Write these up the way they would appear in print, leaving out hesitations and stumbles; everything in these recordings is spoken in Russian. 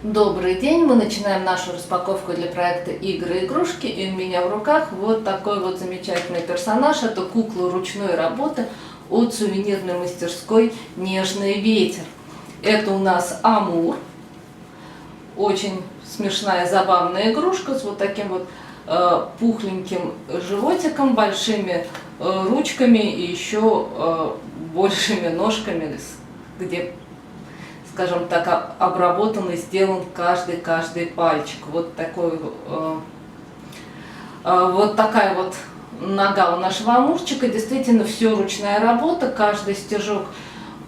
Добрый день! Мы начинаем нашу распаковку для проекта «Игры-игрушки». И у меня в руках вот такой вот замечательный персонаж. Это кукла ручной работы от сувенирной мастерской «Нежный ветер». Это у нас Амур. Очень смешная, забавная игрушка с вот таким вот пухленьким животиком, большими ручками и еще большими ножками, где, скажем так, обработан и сделан каждый пальчик. Вот такой, вот такая вот нога у нашего амурчика. Действительно, все ручная работа, каждый стежок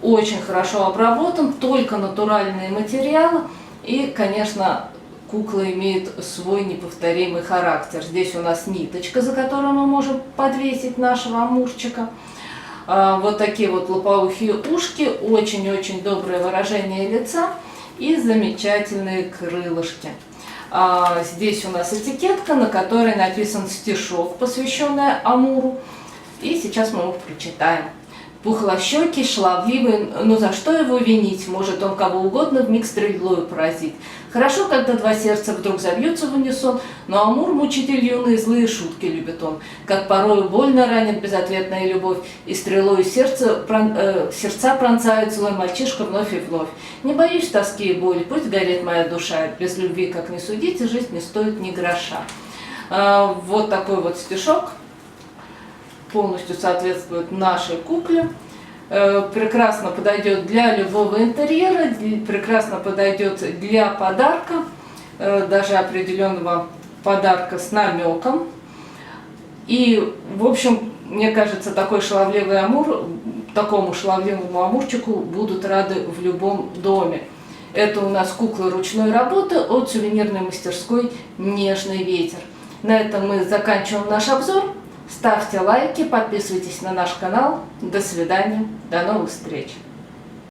очень хорошо обработан, только натуральные материалы. И, конечно, кукла имеет свой неповторимый характер. Здесь у нас ниточка, за которую мы можем подвесить нашего амурчика. Вот такие вот лопоухие ушки, очень-очень доброе выражение лица и замечательные крылышки. Здесь у нас этикетка, на которой написан стишок, посвященный Амуру. И сейчас мы его прочитаем. Пухлощекий, шаловливый, но за что его винить? Может он кого угодно вмиг стрельбою поразить. Хорошо, когда два сердца вдруг забьются в унисон, но Амур, мучитель юный, злые шутки любит он. Как порою больно ранит безответная любовь, и стрелою сердца пронзает злой мальчишка вновь и вновь. Не боюсь тоски и боли, пусть горит моя душа, без любви, как не судите, жизнь не стоит ни гроша. Вот такой вот стишок. Полностью соответствует нашей кукле, прекрасно подойдет для любого интерьера, прекрасно подойдет для подарка, даже определенного подарка с намеком. И, в общем, мне кажется, такой шаловливый амур, такому шаловливому амурчику будут рады в любом доме. Это у нас кукла ручной работы от сувенирной мастерской «Нежный ветер». На этом мы заканчиваем наш обзор. Ставьте лайки, подписывайтесь на наш канал. До свидания, до новых встреч!